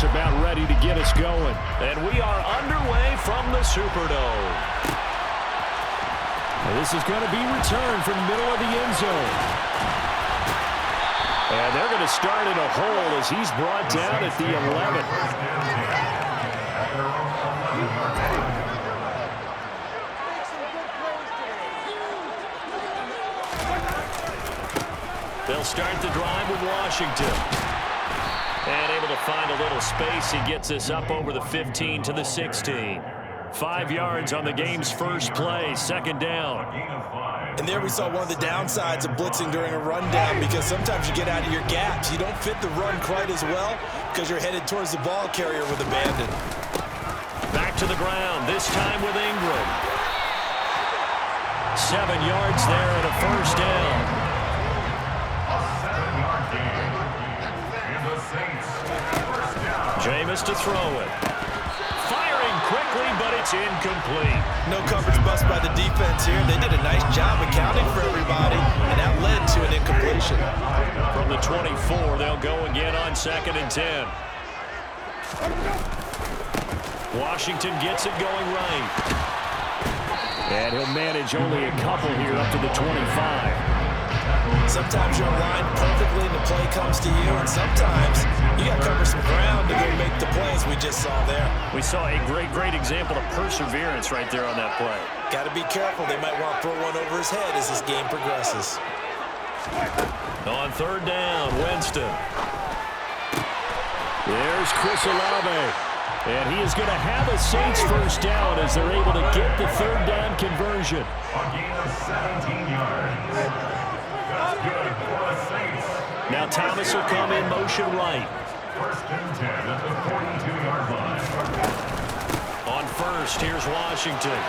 just about ready to get us going. And we are underway from the Superdome. And this is going to be returned from the middle of the end zone. And they're going to start in a hole as he's brought down at the 11. They'll start the drive with Washington. And able to find a little space. He gets this up over the 15 to the 16. 5 yards on the game's first play, second down. And there we saw one of the downsides of blitzing during a rundown, because sometimes you get out of your gaps. You don't fit the run quite as well because you're headed towards the ball carrier with abandon. Back to the ground, this time with Ingram. 7 yards there and a first down. Jameis to throw it. Firing quickly, but it's incomplete. No coverage bust by the defense here. They did a nice job accounting for everybody, and that led to an incompletion. From the 24, they'll go again on 2nd and 10. Washington gets it going right. And he'll manage only a couple here up to the 25. Sometimes you're aligned perfectly and the play comes to you, and sometimes you got to cover some ground to go make the plays we just saw there. We saw a great example of perseverance right there on that play. Got to be careful. They might want to throw one over his head as this game progresses. On 3rd down, Winston. There's Chris Olave. And he is going to have a Saints first down as they're able to get the 3rd down conversion. A gain of 17 yards. Good for the Saints. Now Thomas will come in motion right. 1st and 10 at the 42-yard line. On 1st, here's Washington.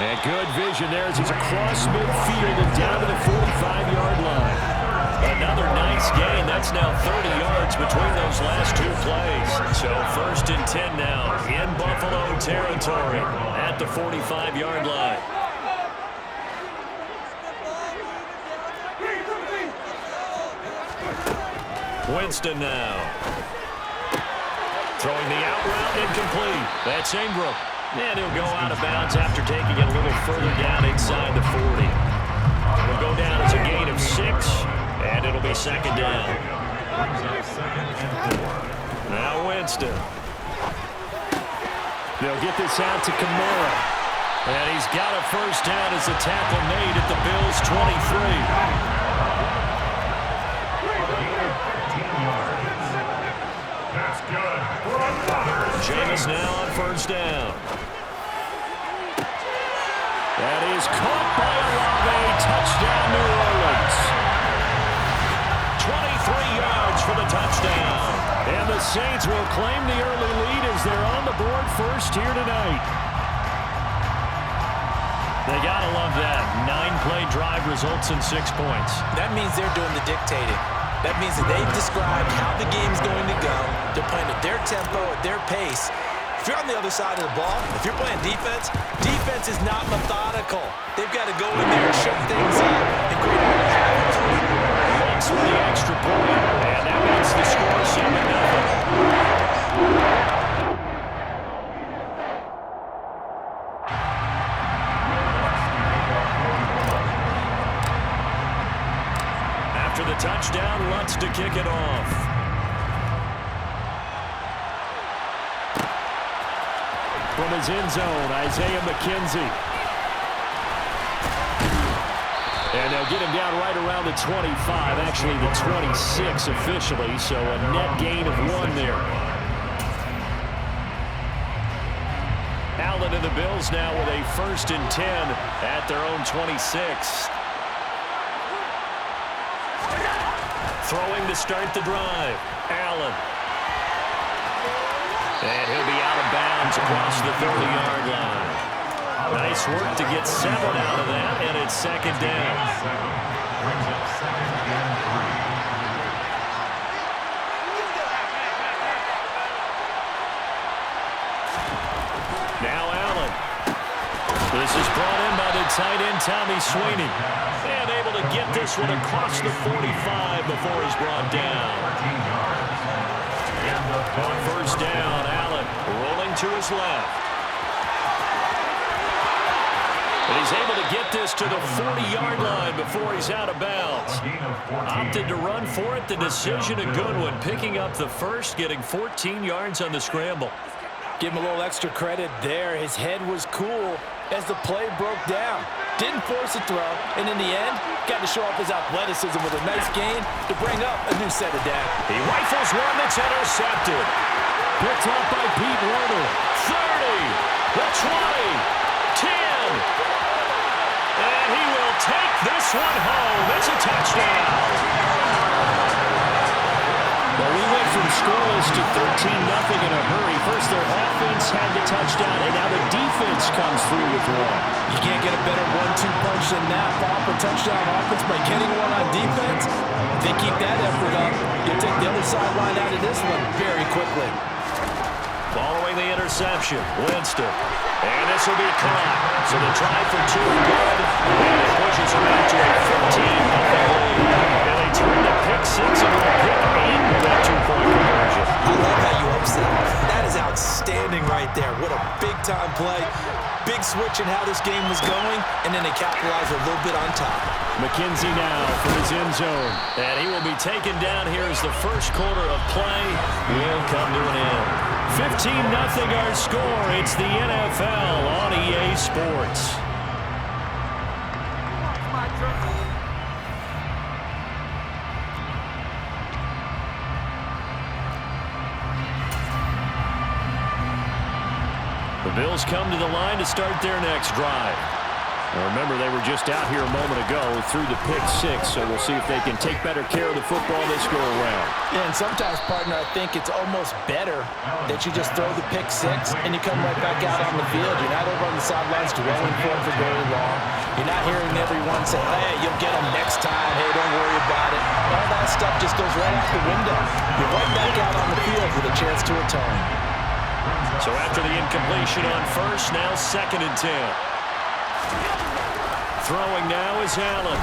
And good vision there as he's across midfield and down to the 45-yard line. Another nice gain. That's now 30 yards between those last 2 plays. So 1st and 10 now in Buffalo territory at the 45-yard line. Winston now. Throwing the out route, incomplete. That's Ingram. And he'll go out of bounds after taking it a little further down inside the 40. Will go down as a gain of 6, and it'll be 2nd down. Now Winston. They'll get this out to Kamara. And he's got a first down as the tackle made at the Bills' 23. That's good. Jameis now on 1st down. That is caught by Olave. Touchdown, New Orleans. 23 yards for the touchdown. And the Saints will claim the early lead as they're on the board first here tonight. They got to love that. 9-play drive results in 6 points. That means they're doing the dictating. That means that they've described how the game's going to go. They're playing at their tempo, at their pace. If you're on the other side of the ball, if you're playing defense, defense is not methodical. They've got to go in there and shut things up and create a havoc. Looks for the extra point, and that makes the score 7-0. After the touchdown, Lutz to kick it off. From his end zone, Isaiah McKenzie. And they'll get him down right around the 25, actually the 26 officially, so a net gain of 1 there. Allen and the Bills now with a 1st and 10 at their own 26. Throwing to start the drive. Allen. And he'll be out of bounds across the 30-yard line. Nice work to get 7 out of that, and it's 2nd down. Now Allen. This is brought in by the tight end, Tommy Sweeney. And able to to get this one across the 45 before he's brought down. On first down, Allen rolling to his left. And he's able to get this to the 40-yard line before he's out of bounds. Opted to run for it. The decision a good one. Picking up the first, getting 14 yards on the scramble. Give him a little extra credit there. His head was cool as the play broke down. Didn't force a throw, and in the end, got to show off his athleticism with a nice gain to bring up a new set of data. He rifles one that's intercepted. Picked up by Pete Werner. 30, the 20, 10. And he will take this one home. It's a touchdown. Well, we went from scoreless to 13-0 in a hurry. First, their offense had the touchdown, and now the defense comes through with one. You can't get a better 1-2 punch than that. Off a touchdown offense by getting one on defense. If they keep that effort up, you'll take the other sideline out of this one very quickly. Following the interception, Winston. And this will be caught. So the try for two good. And it pushes them out to a 15-0 lead. And they turn the pick six into a pick 8 with that two-point conversion. I love how you upset. That is outstanding right there. What a big-time play. Big switch in how this game was going, and then they capitalized a little bit on top. McKenzie now from his end zone. And he will be taken down here as the first quarter of play will come to an end. 15-0 our score. It's the NFL on EA Sports. The Bills come to the line to start their next drive. Now remember, they were just out here a moment ago through the pick six, so we'll see if they can take better care of the football this go-around. Yeah, and sometimes, partner, I think it's almost better that you just throw the pick six and you come right back out on the field. You're not over on the sidelines dwelling for it for very long. You're not hearing everyone say, hey, you'll get them next time. Hey, don't worry about it. All that stuff just goes right out the window. You're right back out on the field with a chance to atone. So after the incompletion on first, now 2nd and 10. Throwing now is Allen.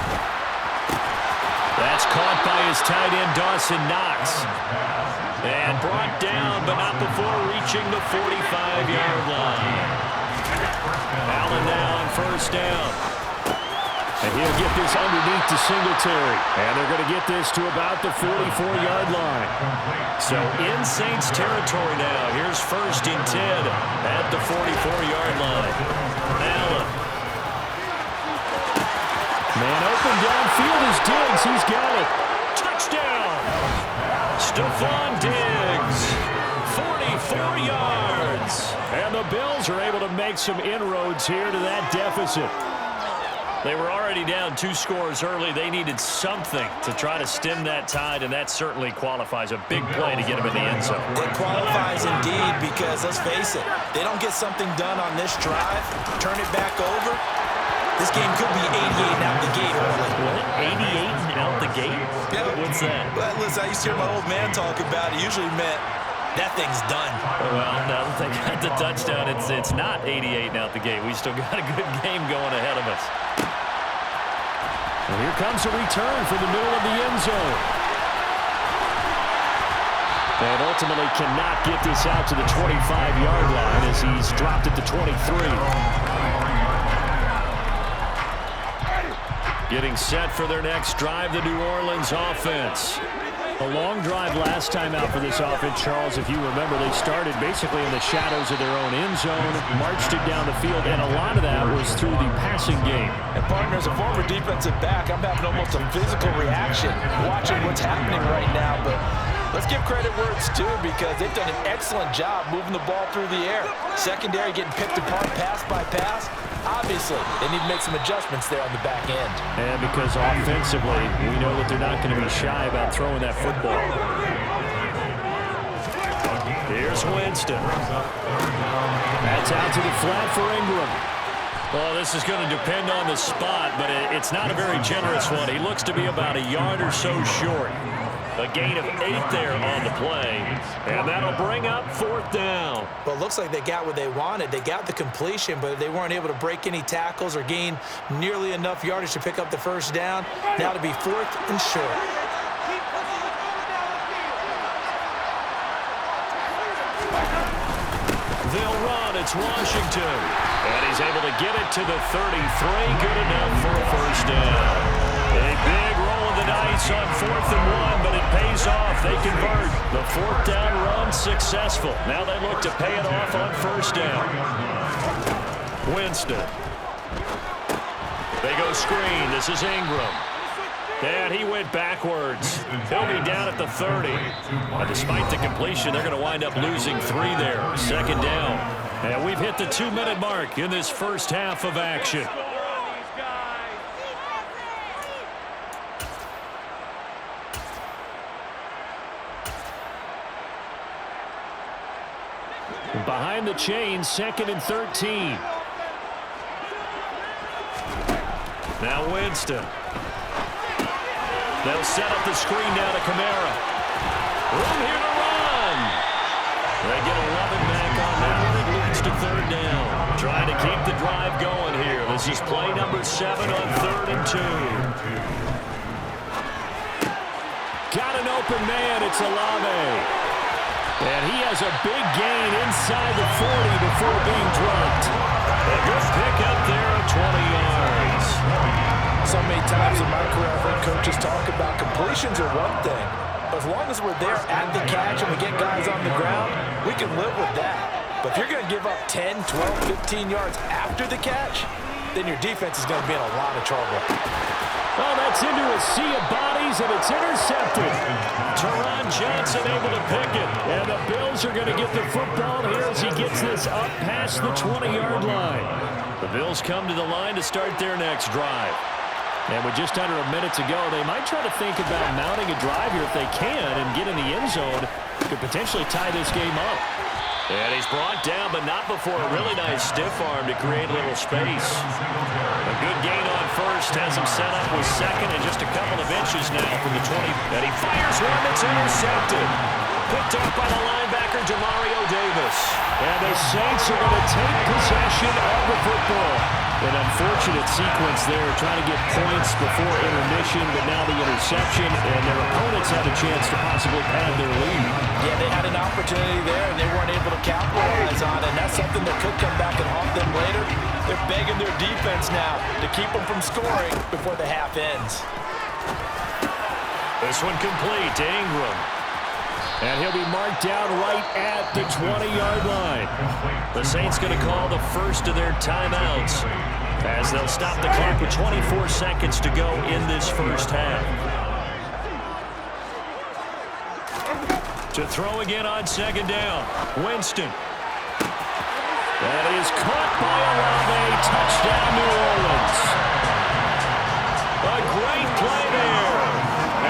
That's caught by his tight end, Dawson Knox. And brought down, but not before reaching the 45-yard line. Allen now on first down. And he'll get this underneath to Singletary. And they're going to get this to about the 44-yard line. So in Saints territory now. Here's 1st and 10 at the 44-yard line. Allen. Man open downfield is Diggs. He's got it. Touchdown. Stephon Diggs. 44 yards. And the Bills are able to make some inroads here to that deficit. They were already down 2 scores early. They needed something to try to stem that tide, and that certainly qualifies. A big play to get them in the end zone. It qualifies indeed because, let's face it, they don't get something done on this drive, turn it back over, this game could be 88 out the gate early. What? 88 out the gate? Yeah. What's that? Well, listen, I used to hear my old man talk about it. Usually meant that thing's done. Well, now that they got the touchdown, it's not 88 out the gate. We still got a good game going ahead of us. Well, here comes a return from the middle of the end zone. And ultimately cannot get this out to the 25-yard line as he's dropped it to 23. Getting set for their next drive, the New Orleans offense. A long drive last time out for this offense, Charles. If you remember, they started basically in the shadows of their own end zone, marched it down the field, and a lot of that was through the passing game. And partner, as a former defensive back, I'm having almost a physical reaction watching what's happening right now. But let's give credit where it's due because they've done an excellent job moving the ball through the air. Secondary getting picked apart pass by pass. Obviously, they need to make some adjustments there on the back end. And because offensively, we know that they're not going to be shy about throwing that football. Here's Winston. That's out to the flat for Ingram. Well, this is going to depend on the spot, but it's not a very generous one. He looks to be about a yard or so short. A gain of 8 there on the play, and that'll bring up 4th down. Well, it looks like they got what they wanted. They got the completion, but they weren't able to break any tackles or gain nearly enough yardage to pick up the first down. Now to be 4th and short. They'll run. It's Washington. And he's able to get it to the 33. Good enough for a first down. A big roll of the dice on 4th and 1, but it pays off. They convert. The 4th down run successful. Now they look to pay it off on first down. Winston. They go screen. This is Ingram. And he went backwards. He'll be down at the 30. Despite the completion, they're going to wind up losing 3 there. 2nd down. And we've hit the 2-minute mark in this first half of action. Behind the chains, 2nd and 13. Now Winston. They'll set up the screen down to Kamara. Room here to run. They get 11 back on that one. It leads to 3rd down. Trying to keep the drive going here. This is play number 7 on 3rd and 2. Got an open man. It's Olave. And he has a big gain inside the 40 before being dropped. A good pickup there of 20 yards. So many times in my career, I've heard coaches talk about completions are one thing. But as long as we're there at the catch and we get guys on the ground, we can live with that. But if you're going to give up 10, 12, 15 yards after the catch, then your defense is going to be in a lot of trouble. Oh, that's into a sea of bodies, and it's intercepted. Teron Johnson able to pick it. And the Bills are going to get the football here as he gets this up past the 20-yard line. The Bills come to the line to start their next drive. And with just under a minute to go, they might try to think about mounting a drive here if they can and get in the end zone. Could potentially tie this game up. And he's brought down, but not before a really nice stiff arm to create a little space. A good gain on first has him set up with 2nd and just a couple of inches now from the 20. And he fires one that's intercepted. Picked up by the linebacker, Demario Davis. And the Saints are going to take possession of the football. An unfortunate sequence there, trying to get points before intermission, but now the interception, and their opponents had a chance to possibly pad their lead. Yeah, they had an opportunity there, and they weren't able to capitalize on it, and that's something that could come back and haunt them later. They're begging their defense now to keep them from scoring before the half ends. This one complete to Ingram. And he'll be marked down right at the 20-yard line. The Saints going to call the first of their timeouts as they'll stop the clock with 24 seconds to go in this first half. To throw again on 2nd down. Winston. That is caught by Olave. Touchdown, New Orleans. A great play there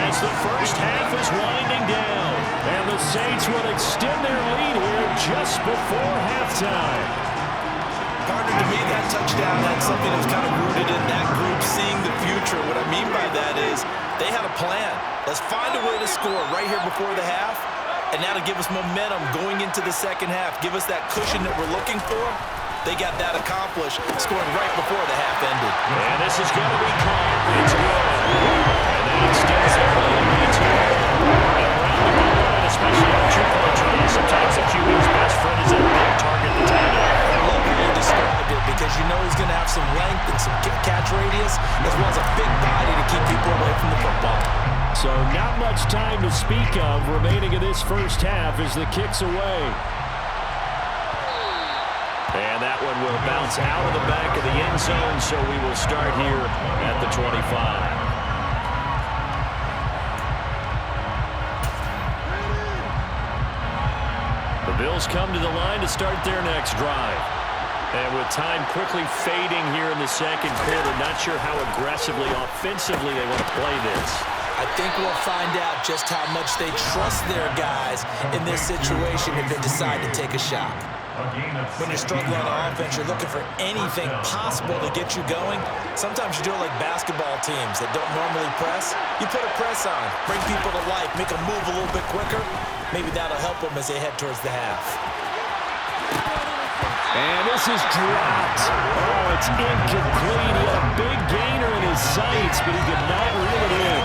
as the first half is winding down. And the Saints will extend their lead here just before halftime. Partner, to me, that touchdown had something that's kind of rooted in that group seeing the future. What I mean by that is they had a plan. Let's find a way to score right here before the half, and that'll give us momentum going into the second half, give us that cushion that we're looking for. They got that accomplished, scoring right before the half ended. And this is going to be caught. It's good. And that extends their lead to especially on 2-point tries. Sometimes the QB's best friend is that big target at the time. I love how you described it because you know he's going to have some length and some catch radius as well as a big body to keep people away from the football. So not much time to speak of remaining in this first half as the kick's away. And that one will bounce out of the back of the end zone, so we will start here at the 25. Bills come to the line to start their next drive. And with time quickly fading here in the second quarter, not sure how aggressively, offensively they want to play this. I think we'll find out just how much they trust their guys in this situation if they decide to take a shot. A gain of When you're struggling on offense, you're looking for anything possible to get you going. Sometimes you do it like basketball teams that don't normally press. You put a press on, bring people to life, make them move a little bit quicker. Maybe that'll help them as they head towards the half. And this is dropped. Oh, it's incomplete. He had a big gainer in his sights, but he could not reel it in.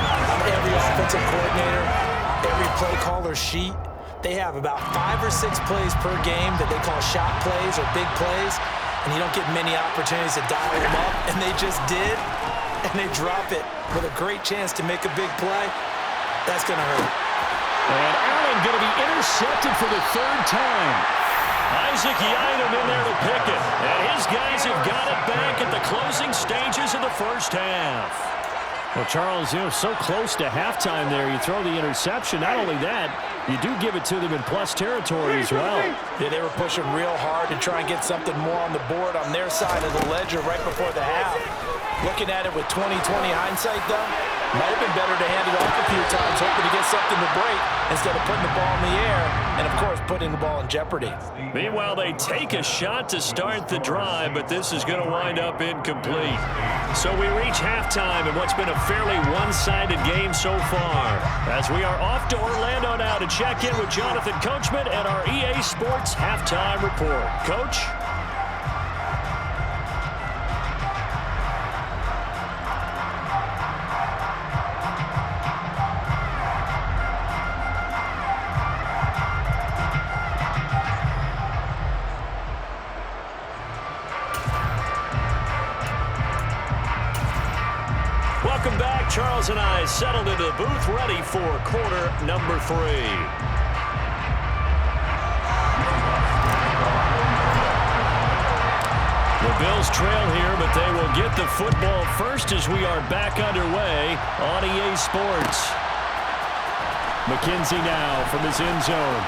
Every offensive coordinator, every play caller sheet, they have about 5 or 6 plays per game that they call shot plays or big plays, and you don't get many opportunities to dial them up, and they just did, and they drop it with a great chance to make a big play. That's going to hurt. And Allen going to be intercepted for the 3rd time. Isaac Yiadom in there to pick it, and his guys have got it back at the closing stages of the first half. Well, Charles, so close to halftime there. You throw the interception. Not only that, you do give it to them in plus territory as well. Yeah, they were pushing real hard to try and get something more on the board on their side of the ledger right before the half. Looking at it with 20/20 hindsight, though, might have been better to hand it off a few times, hoping to get something to break instead of putting the ball in the air and, of course, putting the ball in jeopardy. Meanwhile, they take a shot to start the drive, but this is going to wind up incomplete. So we reach halftime in what's been a fairly one-sided game so far, as we are off to Orlando now to check in with Jonathan Coachman and our EA Sports Halftime Report. Coach? Welcome back. Charles and I settled into the booth ready for quarter number 3. The Bills trail here, but they will get the football first as we are back underway on EA Sports. McKenzie now from his end zone.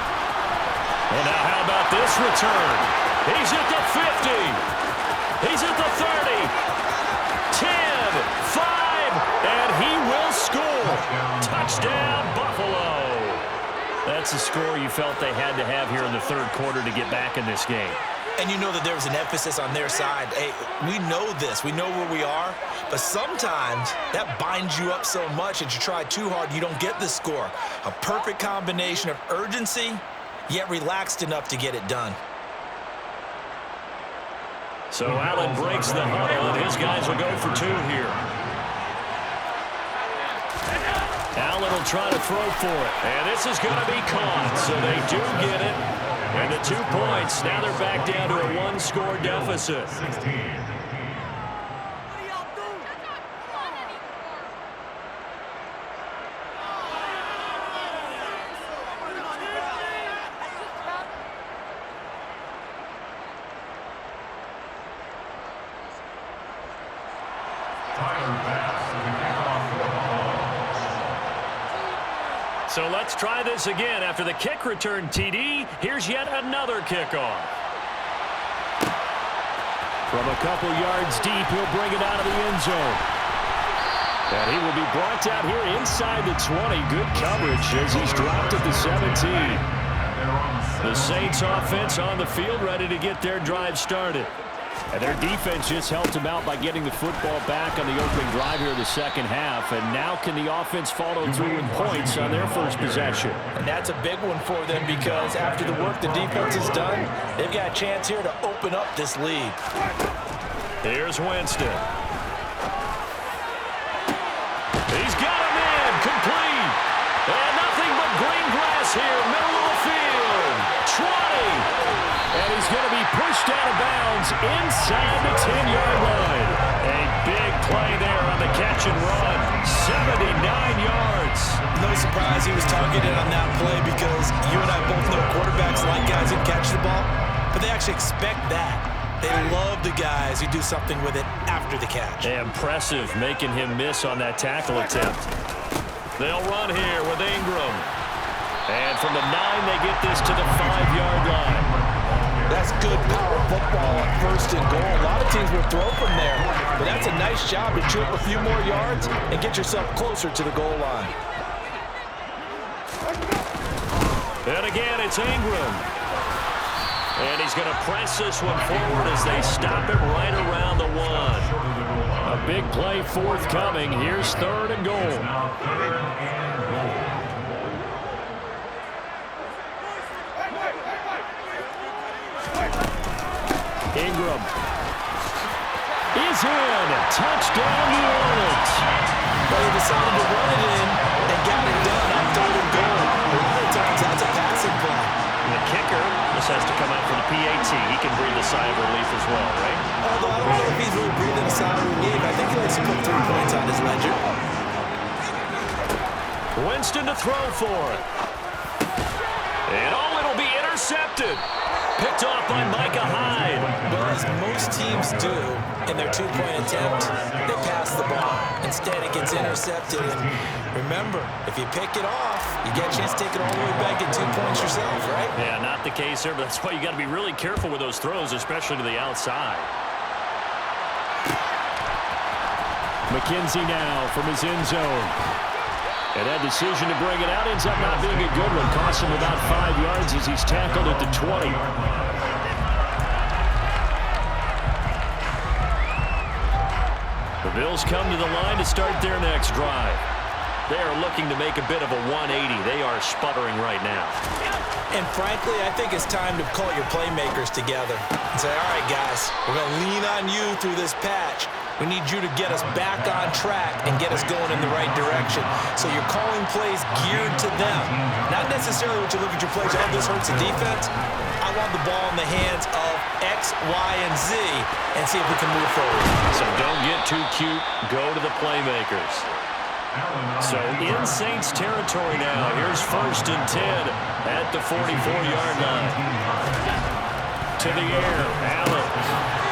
And now how about this return? He's at the 50. He's at the 30. 10, 5. And he will score. Touchdown, Buffalo. That's a score you felt they had to have here in the 3rd quarter to get back in this game. And you know that there was an emphasis on their side. Hey, we know this. We know where we are. But sometimes that binds you up so much that you try too hard, you don't get the score. A perfect combination of urgency, yet relaxed enough to get it done. So Allen breaks the huddle, and his guys will go for 2 here. Allen will try to throw for it, and this is going to be caught, so they do get it. And the 2 points, now they're back down to a 1-score deficit. 16. So let's try this again. After the kick return TD, here's yet another kickoff. From a couple yards deep, he'll bring it out of the end zone. And he will be brought down here inside the 20. Good coverage as he's dropped at the 17. The Saints offense on the field, ready to get their drive started. And their defense just helped them out by getting the football back on the opening drive here in the 2nd half. And now can the offense follow through with points on their first possession? And that's a big one for them because after the work the defense has done, they've got a chance here to open up this lead. Here's Winston. He's got him in, complete. And nothing but green grass here, middle of the field. 20. And he's going to be pushed out of bounds inside the 10-yard line. A big play there on the catch and run. 79 yards. No surprise he was targeted on that play because you and I both know quarterbacks like guys who catch the ball, but they actually expect that. They love the guys who do something with it after the catch. Impressive making him miss on that tackle attempt. They'll run here with Ingram. And from the 9, they get this to the 5-yard line. That's good power football on 1st and goal. A lot of teams will throw from there, but that's a nice job to chew up a few more yards and get yourself closer to the goal line. And again, it's Ingram. And he's going to press this one forward as they stop it right around the 1. A big play forthcoming. Here's 3rd and goal. Ingram is in. Touchdown, New Orleans. Well, he decided to run it in and got it done on 3rd and goal. A lot of times that's a passing play. The kicker just has to come out for the PAT. He can breathe a sigh of relief as well, right? Although I don't know if he's really breathing a sigh of relief. I think he likes to put 3 points on his ledger. Winston to throw for it. And it'll be intercepted. Picked off by Micah Hyde. Well, as most teams do in their 2-point attempt, they pass the ball. Instead, it gets intercepted. And remember, if you pick it off, you get a chance to take it all the way back at 2 points yourself, right? Yeah, not the case here, but that's why you got to be really careful with those throws, especially to the outside. McKenzie now from his end zone. And that decision to bring it out ends up not being a good one. Costs him about 5 yards as he's tackled at the 20. The Bills come to the line to start their next drive. They are looking to make a bit of a 180. They are sputtering right now. And frankly, I think it's time to call your playmakers together and say, all right, guys, we're going to lean on you through this patch. We need you to get us back on track and get us going in the right direction. So you're calling plays geared to them. Not necessarily what you look at your plays, oh, this hurts the defense. I want the ball in the hands of X, Y, and Z and see if we can move forward. So don't get too cute. Go to the playmakers. So in Saints territory now. Here's 1st and 10 at the 44-yard line. To the air, Allen.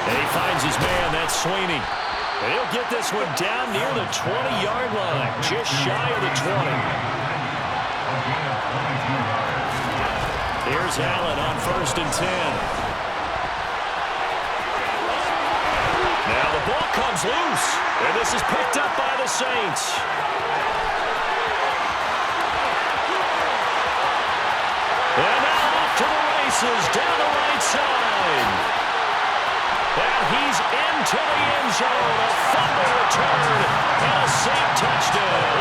And he finds his man, that's Sweeney. And he'll get this one down near the 20-yard line, just shy of the 20. Here's Allen on 1st and 10. Now the ball comes loose, and this is picked up by the Saints. And now off to the races, down the right side. And he's into the end zone. A fumble return and a safe touchdown.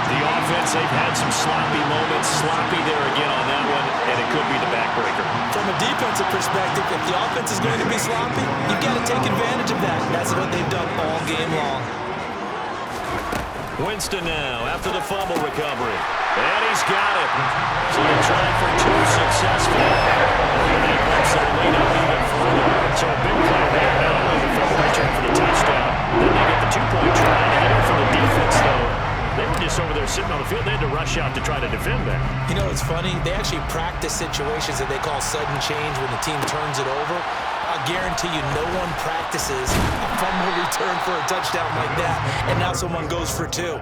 The offense, they've had some sloppy moments. Sloppy there again on that one, and it could be the backbreaker. From a defensive perspective, if the offense is going to be sloppy, you've got to take advantage of that. That's what they've done all game long. Winston now after the fumble recovery. And he's got it. So they tried for 2 successful. And that lets their lead up even further. So a big play there. Not only the fumble return for the touchdown, then they get the 2-point try to get in for the defense, though. They were just over there sitting on the field. They had to rush out to try to defend that. You know, it's funny. They actually practice situations that they call sudden change when the team turns it over. I guarantee you no one practices a fumble return for a touchdown like that, and now someone goes for 2.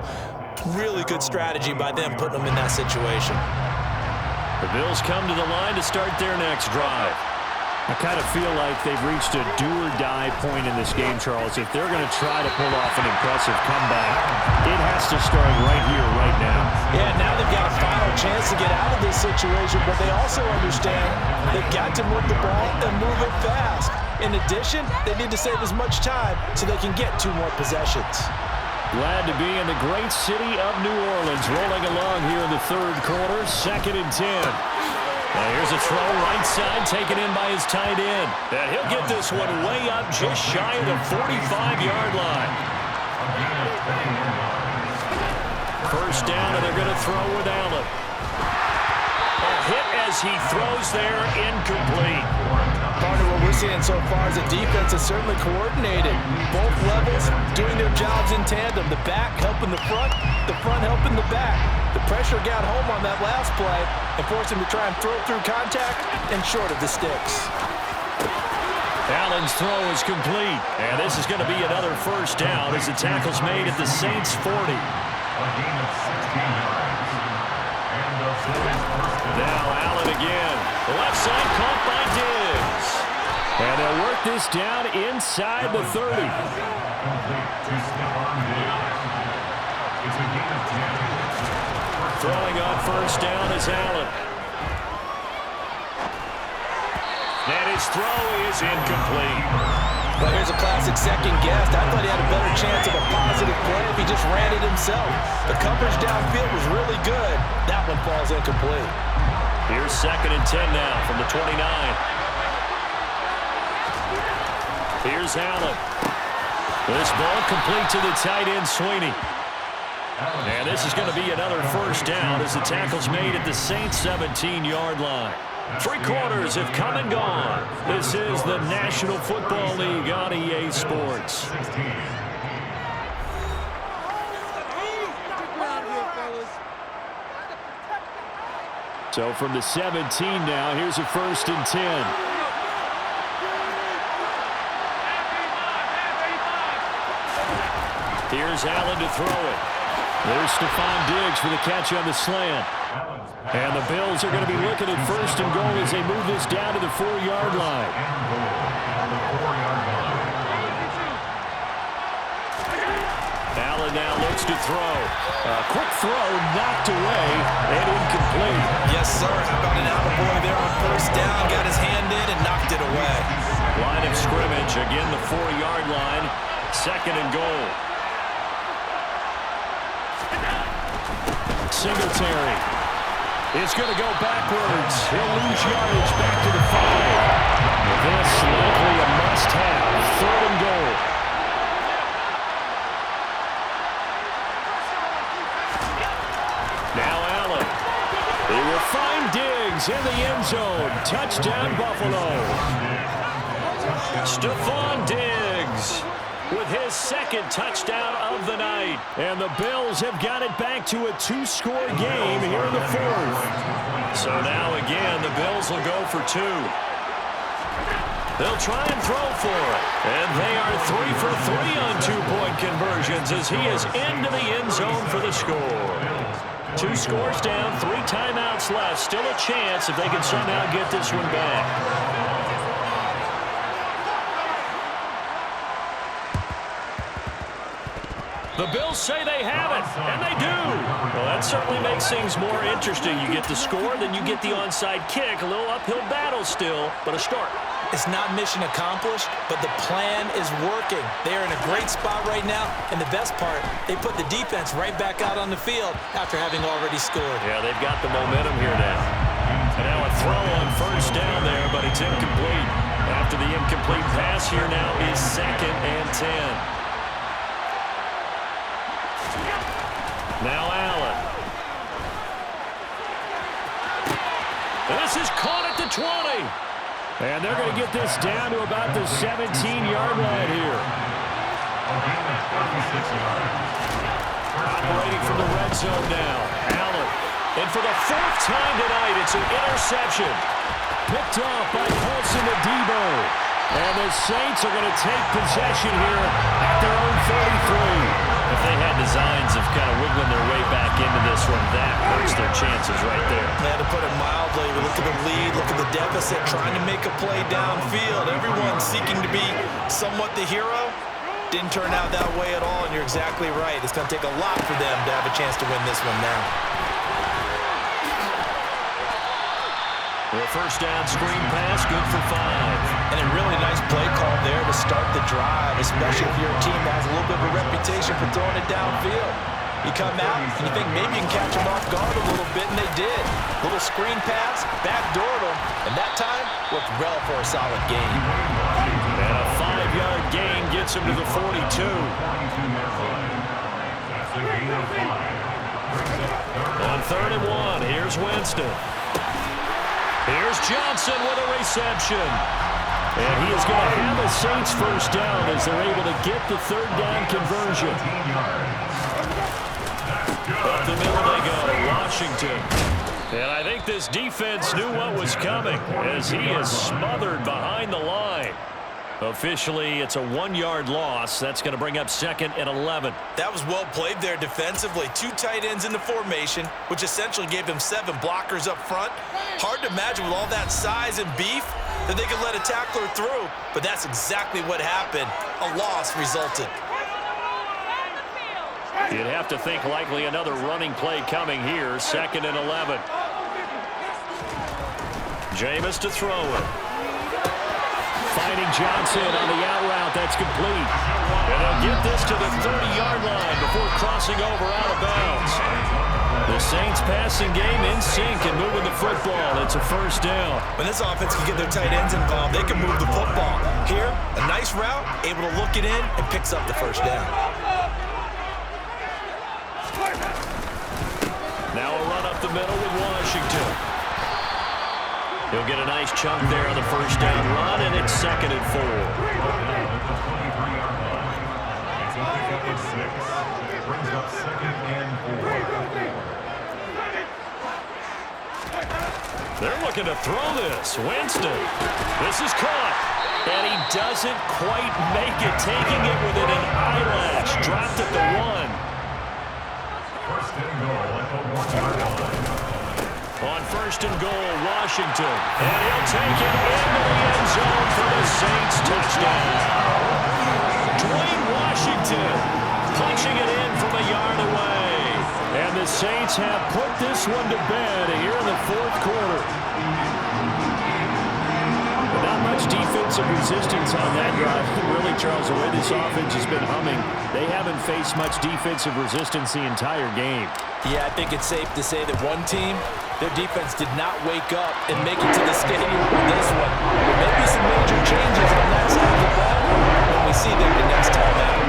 Really good strategy by them putting them in that situation. The Bills come to the line to start their next drive. I kind of feel like they've reached a do-or-die point in this game, Charles. If they're going to try to pull off an impressive comeback, it has to start right here, right now. Yeah, now they've got a final chance to get out of this situation, but they also understand they've got to move the ball and move it fast. In addition, they need to save as much time so they can get 2 more possessions. Glad to be in the great city of New Orleans, rolling along here in the 3rd quarter, 2nd and 10. Now here's a throw right side taken in by his tight end. And he'll get this one way up just shy of the 45-yard line. 1st down, and they're going to throw with Allen. A hit as he throws there, incomplete. Partner, what we're seeing so far is the defense is certainly coordinated. Both levels doing their jobs in tandem. The back helping the front helping the back. The pressure got home on that last play and forced him to try and throw through contact and short of the sticks. Allen's throw is complete, and this is going to be another 1st down as the tackle's made at the Saints' 40. Now Allen again. The left side caught by Diggs. And they'll work this down inside the 30. Throwing on 1st down is Allen. his throw is incomplete. But here's a classic second guess. I thought he had a better chance of a positive play if he just ran it himself. The coverage downfield was really good. That one falls incomplete. Here's 2nd and 10 now from the 29. Here's Allen. This ball complete to the tight end, Sweeney. And this is going to be another first down as the tackle's made at the Saints' 17-yard line. 3 quarters have come and gone. This is the National Football League on EA Sports. So from the 17 now, here's a 1st and 10. Here's Allen to throw it. There's Stephon Diggs for the catch on the slant. And the Bills are going to be looking at 1st and goal as they move this down to the 4-yard line. Allen now looks to throw. A quick throw knocked away and incomplete. Yes, sir. How about an attaboy there on 1st down? Got his hand in and knocked it away. Line of scrimmage. Again, the 4-yard line. 2nd and goal. Singletary is going to go backwards. He'll lose yardage back to the 5. This likely a must-have. 3rd and goal. Now Allen. He will find Diggs in the end zone. Touchdown, Buffalo. Stephon Diggs with his 2nd touchdown of the night. And the Bills have got it back to a 2-score game here in the 4th. So now again, the Bills will go for 2. They'll try and throw for it. And they are 3 for 3 on 2-point conversions as he is into the end zone for the score. 2 scores down, 3 timeouts left. Still a chance if they can somehow get this one back. The Bills say they have it, and they do. Well, that certainly makes things more interesting. You get the score, then you get the onside kick. A little uphill battle still, but a start. It's not mission accomplished, but the plan is working. They're in a great spot right now, and the best part, they put the defense right back out on the field after having already scored. Yeah, they've got the momentum here now. And now a throw on 1st down there, but it's incomplete. After the incomplete pass, here now is 2nd and 10. Now Allen. This is caught at the 20. And they're going to get this down to about the 17-yard line here. Operating from the red zone now. Allen. And for the 4th time tonight, it's an interception. Picked off by Paulson Adebo. And the Saints are going to take possession here at their own 33. If they had designs of kind of wiggling their way back into this one, that hurts their chances right there. Man, to put it mildly, we look at the lead, look at the deficit, trying to make a play downfield. Everyone seeking to be somewhat the hero. Didn't turn out that way at all, and you're exactly right. It's going to take a lot for them to have a chance to win this one now. The 1st down screen pass, good for 5. And a really nice play call there to start the drive, especially if you're a team that has a little bit of a reputation for throwing it downfield. You come out and you think maybe you can catch them off guard a little bit, and they did. Little screen pass, backdoored them, and that time worked well for a solid gain. And a 5-yard gain gets him to the 42. On 3rd and 1, here's Winston. Here's Johnson with a reception. And he is going to have a Saints 1st down as they're able to get the 3rd down conversion. Up the middle they go, Washington. And I think this defense knew what was coming as he is smothered behind the line. Officially, it's a 1-yard loss. That's going to bring up 2nd and 11. That was well played there defensively. 2 tight ends in the formation, which essentially gave them 7 blockers up front. Hard to imagine with all that size and beef that they could let a tackler through, but that's exactly what happened. A loss resulted. You'd have to think likely another running play coming here. 2nd and 11. Jameis to throw it. finding Johnson on the out route. That's complete. And they'll get this to the 30-yard line before crossing over out of bounds. The Saints passing game in sync and moving the football. It's a first down. When this offense can get their tight ends involved, they can move the football. Here, a nice route, able to look it in, and picks up the first down. Now a run up the middle with Washington. He'll get a nice chunk there on the first down run, and it's 2nd and 4. Brings up 2nd and 4. They're looking to throw this. Winston. This is caught. And he doesn't quite make it, taking it within an eyelash. Dropped at the 1. First and goal at the 1-yard line. On first and goal, Washington. And he'll take it into the end zone for the Saints touchdown. Dwayne Washington punching it in from a yard away. And the Saints have put this one to bed here in the 4th quarter. But not much defensive resistance on that drive. Really, Charles, the way this offense has been humming, they haven't faced much defensive resistance the entire game. Yeah, I think it's safe to say that one team, their defense did not wake up and make it to the stadium with this one. There may be some major changes on that side of the ball when we see them the next time out.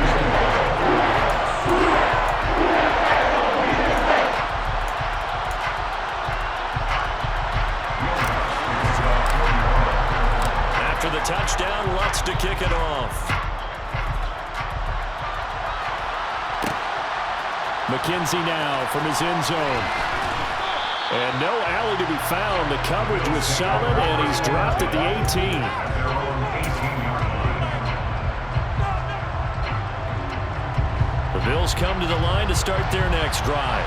After the touchdown, Lutz to kick it off. McKenzie now from his end zone. And no alley to be found. The coverage was solid, and he's dropped at the 18. The Bills come to the line to start their next drive.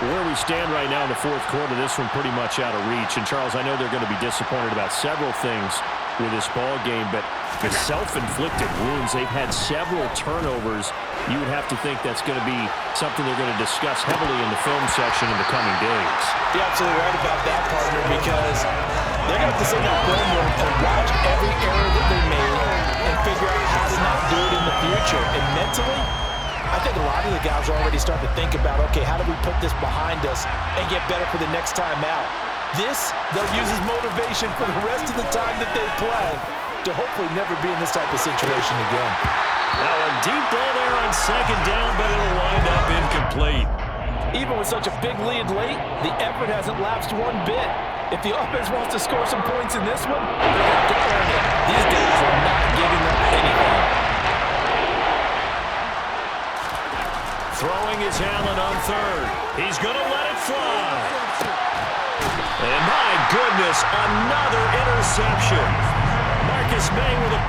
Where we stand right now in the 4th quarter, this one pretty much out of reach. And, Charles, I know they're going to be disappointed about several things with this ball game, but the self-inflicted wounds, they've had several turnovers. You would have to think that's going to be something they're going to discuss heavily in the film section in the coming days. You're absolutely right about that, partner, because they're going to have to sit down and watch every error that they made and figure out how to not do it in the future. And mentally, I think a lot of the guys are already starting to think about, okay, how do we put this behind us and get better for the next time out? This, they'll use as motivation for the rest of the time that they play to hopefully never be in this type of situation again. Now a deep ball there on 2nd down, but it'll wind up incomplete. Even with such a big lead late, the effort hasn't lapsed one bit. If the offense wants to score some points in this one, they're going to have to earn it. These guys are not giving up anything. Throwing is Allen on 3rd. He's going to let it fly. And my goodness, another interception. Marcus May with a